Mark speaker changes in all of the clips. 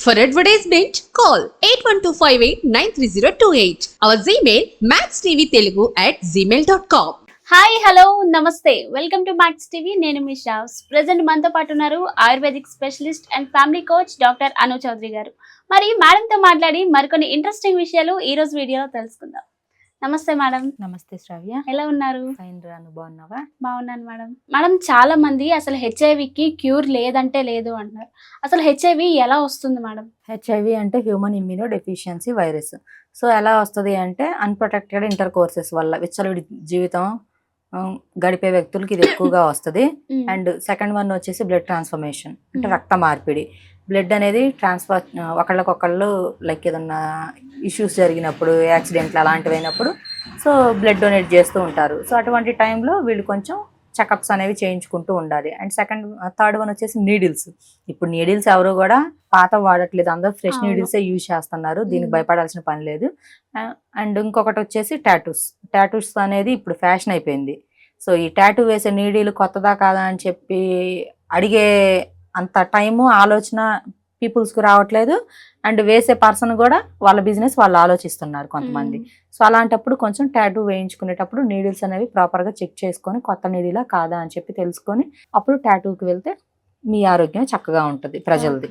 Speaker 1: For advertisement, call 8125893028. Our Gmail maxtvtelugu@gmail.com.
Speaker 2: Hi hello నమస్తే welcome to Max TV. నేను మీ షావ్స్. ప్రెసెంట్ మనతో పాటు ఉన్నారు ayurvedic specialist and family coach doctor Anu Chaudhary garu. మరి మేడంతో మాట్లాడి మరికొన్ని ఇంట్రెస్టింగ్ విషయాలు ఈ రోజు వీడియోలో తెలుసుకుందాం. నమస్తే మేడం.
Speaker 3: నమస్తే శ్రావ్య.
Speaker 2: ఎలా ఉన్నారు?
Speaker 3: ఫైన్ రా, నువ్వు బాగున్నావా?
Speaker 2: బాగున్నాను మేడం. మేడం, చాలా మంది అసలు హెచ్ఐవికి క్యూర్ లేదంటే లేదు అంటున్నారు. అసలు హెచ్ఐవి ఎలా వస్తుంది మేడం?
Speaker 3: హెచ్ఐవి అంటే human immuno deficiency virus. So ఎలా వస్తుంది అంటే అన్ప్రొటెక్టెడ్ ఇంటర్ కోర్సెస్ వల్ల విచ్చలవిడి జీవితం గడిపే వ్యక్తులకి ఇది ఎక్కువగా వస్తుంది. అండ్ సెకండ్ వన్ వచ్చేసి బ్లడ్ ట్రాన్స్ఫర్మేషన్ అంటే రక్త మార్పిడి. బ్లడ్ అనేది ట్రాన్స్ఫర్ ఒకళ్ళకొకళ్ళు లైక్ ఏదన్నా ఇష్యూస్ జరిగినప్పుడు, యాక్సిడెంట్లు అలాంటివి అయినప్పుడు సో బ్లడ్ డొనేట్ చేస్తూ ఉంటారు. సో అటువంటి టైంలో వీళ్ళు కొంచెం చెకప్స్ అనేవి చేయించుకుంటూ ఉండాలి. అండ్ థర్డ్ వన్ వచ్చేసి నీడిల్స్. ఇప్పుడు నీడిల్స్ ఎవరు కూడా పాత వాడట్లేదు, అందరూ ఫ్రెష్ నీడిల్సే యూజ్ చేస్తున్నారు. దీనికి భయపడాల్సిన పని లేదు. అండ్ ఇంకొకటి వచ్చేసి టాటూస్ అనేది ఇప్పుడు ఫ్యాషన్ అయిపోయింది. సో ఈ టాటూ వేసే నీడిలు కొత్తదా కాదా అని చెప్పి అడిగే అంత టైము ఆలోచన పీపుల్స్కి రావట్లేదు. అండ్ వేసే పర్సన్ కూడా వాళ్ళ బిజినెస్ వాళ్ళు ఆలోచిస్తున్నారు కొంతమంది. సో అలాంటప్పుడు కొంచెం టాటూ వేయించుకునేటప్పుడు నీడిల్స్ అనేవి ప్రాపర్గా చెక్ చేసుకొని కొత్త నీడిలా కాదా అని చెప్పి తెలుసుకొని అప్పుడు టాటూకి వెళ్తే మీ ఆరోగ్యం చక్కగా ఉంటుంది ప్రజలది.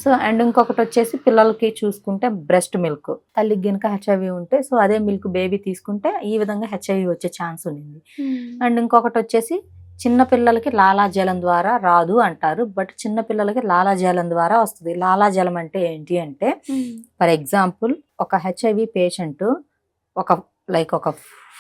Speaker 3: సో అండ్ ఇంకొకటి వచ్చేసి పిల్లలకి చూసుకుంటే బ్రెస్ట్ మిల్క్, తల్లికి గనుక హెచ్ఐవి ఉంటే సో అదే మిల్క్ బేబీ తీసుకుంటే ఈ విధంగా హెచ్ఐవి వచ్చే ఛాన్స్ ఉంది. అండ్ ఇంకొకటి వచ్చేసి చిన్న పిల్లలకి లాలాజలం ద్వారా రాదు అంటారు, బట్ చిన్న పిల్లలకి లాలాజలం ద్వారా వస్తుంది. లాలాజలం అంటే ఏంటి అంటే ఫర్ ఎగ్జాంపుల్ ఒక హెచ్ఐవి పేషెంట్ ఒక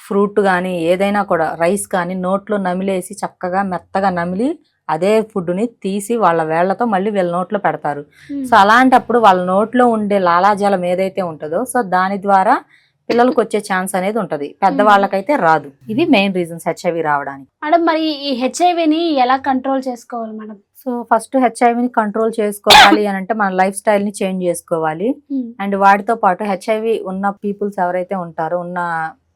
Speaker 3: ఫ్రూట్ కానీ ఏదైనా కూడా రైస్ కానీ నోట్లో నమిలేసి చక్కగా మెత్తగా నమిలి అదే ఫుడ్ని తీసి వాళ్ళ వేళ్లతో మళ్ళీ వీళ్ళ నోట్లో పెడతారు. సో అలాంటప్పుడు వాళ్ళ నోట్లో ఉండే లాలాజలం ఏదైతే ఉంటుందో సో దాని ద్వారా పిల్లలకు వచ్చే ఛాన్స్ అనేది ఉంటది, పెద్దవాళ్ళకైతే రాదు. ఇది మెయిన్ రీజన్స్ హెచ్ఐవి రావడానికి.
Speaker 2: మేడం, మరి ఈ హెచ్ఐవిని ఎలా కంట్రోల్ చేసుకోవాలి మేడం?
Speaker 3: సో ఫస్ట్ హెచ్ఐవిని కంట్రోల్ చేసుకోవాలి అని అంటే మన లైఫ్ స్టైల్ ని చేంజ్ చేసుకోవాలి. అండ్ వాటితో పాటు హెచ్ఐవి ఉన్న పీపుల్స్ ఎవరైతే ఉంటారో ఉన్న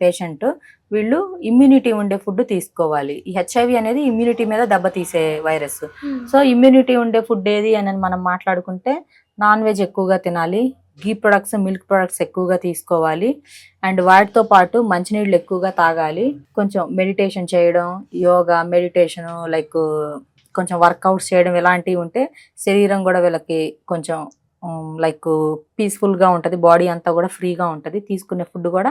Speaker 3: పేషెంట్ వీళ్ళు ఇమ్యూనిటీ ఉండే ఫుడ్ తీసుకోవాలి. ఈ హెచ్ఐవి అనేది ఇమ్యూనిటీ మీద దెబ్బతీసే వైరస్. సో ఇమ్యూనిటీ ఉండే ఫుడ్ ఏది అని మనం మాట్లాడుకుంటే నాన్ వెజ్ ఎక్కువగా తినాలి, ఘీ ప్రొడక్ట్స్, మిల్క్ ప్రొడక్ట్స్ ఎక్కువగా తీసుకోవాలి. అండ్ వాటితో పాటు మంచినీళ్ళు ఎక్కువగా తాగాలి. కొంచెం మెడిటేషన్ చేయడం, యోగా, మెడిటేషన్ లైక్ కొంచెం వర్కౌట్స్ చేయడం ఇలాంటివి ఉంటే శరీరం కూడా వీళ్ళకి కొంచెం లైక్ పీస్ఫుల్గా ఉంటుంది, బాడీ అంతా కూడా ఫ్రీగా ఉంటుంది, తీసుకునే ఫుడ్ కూడా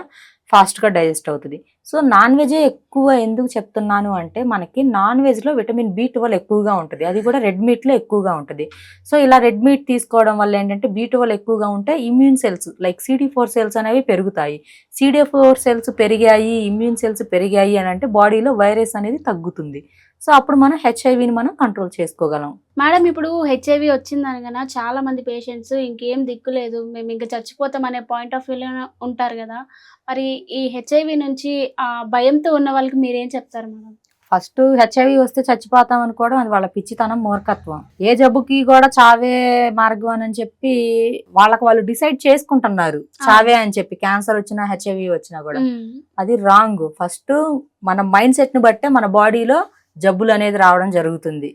Speaker 3: ఫాస్ట్గా డైజెస్ట్ అవుతుంది. సో నాన్ వెజే ఎక్కువ ఎందుకు చెప్తున్నాను అంటే మనకి నాన్ వెజ్లో విటమిన్ B12 ఎక్కువగా ఉంటుంది, అది కూడా రెడ్ మీట్లో ఎక్కువగా ఉంటుంది. సో ఇలా రెడ్ మీట్ తీసుకోవడం వల్ల ఏంటంటే B12 ఎక్కువగా ఉంటే immune cells like CD4 cells అనేవి పెరుగుతాయి. CD4 సెల్స్ పెరిగాయి, ఇమ్యూన్ సెల్స్ పెరిగాయి అని అంటే బాడీలో వైరస్ అనేది తగ్గుతుంది. సో అప్పుడు మనం హెచ్ఐవిని మనం కంట్రోల్ చేసుకోగలం.
Speaker 2: మేడం, ఇప్పుడు హెచ్ఐవి వచ్చిందనగా చాలా మంది పేషెంట్స్ ఇంకేం దిక్కులేదు, మేము ఇంకా చచ్చిపోతాం అనే పాయింట్ ఆఫ్ వ్యూలో ఉంటారు కదా. మరి ఈ హెచ్ఐవి నుంచి భయంతో ఉన్న వాళ్ళకి మీరేం చెప్తారు మేడం?
Speaker 3: ఫస్ట్ హెచ్ఐవి వస్తే చచ్చిపోతాం అనుకోవడం అది వాళ్ళ పిచ్చితనం, మూర్ఖత్వం. ఏ జబ్బుకి కూడా చావే మార్గం అని చెప్పి వాళ్ళకి వాళ్ళు డిసైడ్ చేసుకుంటున్నారు చావే అని చెప్పి. క్యాన్సర్ వచ్చినా హెచ్ఐవి వచ్చినా కూడా అది రాంగ్. ఫస్ట్ మన మైండ్ సెట్ ని బట్టే మన బాడీలో జబ్బులు అనేది రావడం జరుగుతుంది.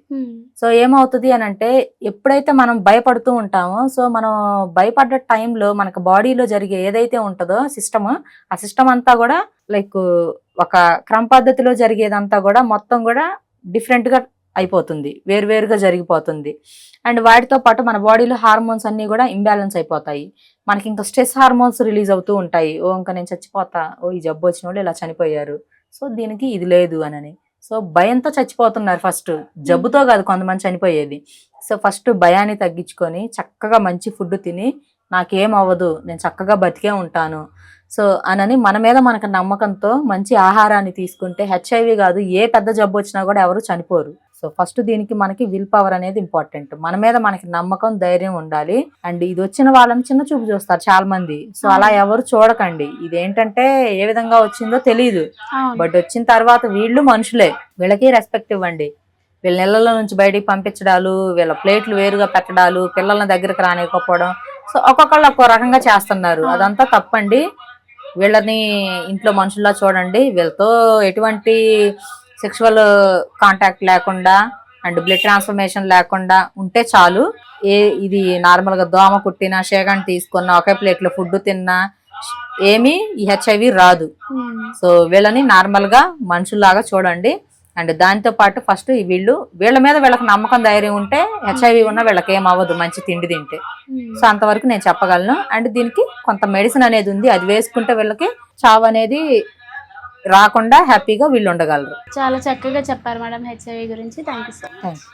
Speaker 3: సో ఏమవుతుంది అని అంటే ఎప్పుడైతే మనం భయపడుతూ ఉంటామో సో మనం భయపడ్డ టైంలో మనకు బాడీలో జరిగే ఏదైతే ఉంటుందో సిస్టమ్, ఆ సిస్టమ్ అంతా కూడా లైక్ ఒక క్రమ పద్ధతిలో జరిగేదంతా కూడా మొత్తం కూడా డిఫరెంట్ గా అయిపోతుంది, వేరువేరుగా జరిగిపోతుంది. అండ్ వాటితో పాటు మన బాడీలో హార్మోన్స్ అన్ని కూడా ఇంబ్యాలెన్స్ అయిపోతాయి. మనకి ఇంకా స్ట్రెస్ హార్మోన్స్ రిలీజ్ అవుతూ ఉంటాయి. ఇంకా నేను చచ్చిపోతా, ఈ జబ్బు వచ్చిన వాళ్ళు ఇలా చనిపోయారు, సో దీనికి ఇది లేదు అని. సో భయంతో చచ్చిపోతున్నారు. ఫస్ట్ జబ్బుతో కాదు కొంతమంది చనిపోయేది. సో ఫస్ట్ భయాన్ని తగ్గించుకొని చక్కగా మంచి ఫుడ్ తిని నాకేం అవ్వదు, నేను చక్కగా బతికే ఉంటాను సో అనని మన మీద మనకు నమ్మకంతో మంచి ఆహారాన్ని తీసుకుంటే హెచ్ఐవి కాదు ఏ పెద్ద జబ్బు వచ్చినా కూడా ఎవరు చనిపోరు. సో ఫస్ట్ దీనికి మనకి విల్ పవర్ అనేది ఇంపార్టెంట్. మన మీద మనకి నమ్మకం, ధైర్యం ఉండాలి. అండ్ ఇది వచ్చిన వాళ్ళని చిన్న చూపు చూస్తారు చాలా మంది. సో అలా ఎవరు చూడకండి. ఇదేంటంటే ఏ విధంగా వచ్చిందో తెలియదు, బట్ వచ్చిన తర్వాత వీళ్ళు మనుషులే, వీళ్ళకి రెస్పెక్ట్ ఇవ్వండి. వీళ్ళ నెలల నుంచి బయటికి పంపించడాలు, వీళ్ళ ప్లేట్లు వేరుగా పెట్టడాలు, పిల్లల దగ్గరకు రానివ్వకపోవడం, సో ఒక్కొక్కళ్ళు ఒక్కో రకంగా చేస్తున్నారు. అదంతా తప్పండి. వీళ్ళని ఇంట్లో మనుషుల్లా చూడండి. వీళ్ళతో ఎటువంటి సెక్షువల్ కాంటాక్ట్ లేకుండా అండ్ బ్లడ్ ట్రాన్స్ఫర్మేషన్ లేకుండా ఉంటే చాలు. ఇది నార్మల్ గా దోమ కుట్టినా షేగండ్ తీసుకున్నా ఒకే ప్లేట్ లో ఫుడ్ తిన్నా ఏమీ ఈ హెచ్ఐవి రాదు. సో వీళ్ళని నార్మల్ గా మనుషుల్లాగా చూడండి. అండ్ దాంతో పాటు ఫస్ట్ వీళ్ళ మీద వీళ్ళకి నమ్మకం ధైర్యం ఉంటే హెచ్ఐవి ఉన్న వీళ్ళకి ఏం అవ్వదు మంచి తిండి తింటే. సో అంతవరకు నేను చెప్పగలను. అండ్ దీనికి కొంత మెడిసిన్ అనేది ఉంది, అది వేసుకుంటే వీళ్ళకి చావు అనేది రాకుండా హ్యాపీగా వీళ్ళు ఉండగలరు.
Speaker 2: చాలా చక్కగా చెప్పారు మేడం హెచ్ఐవి గురించి. Thank you so much.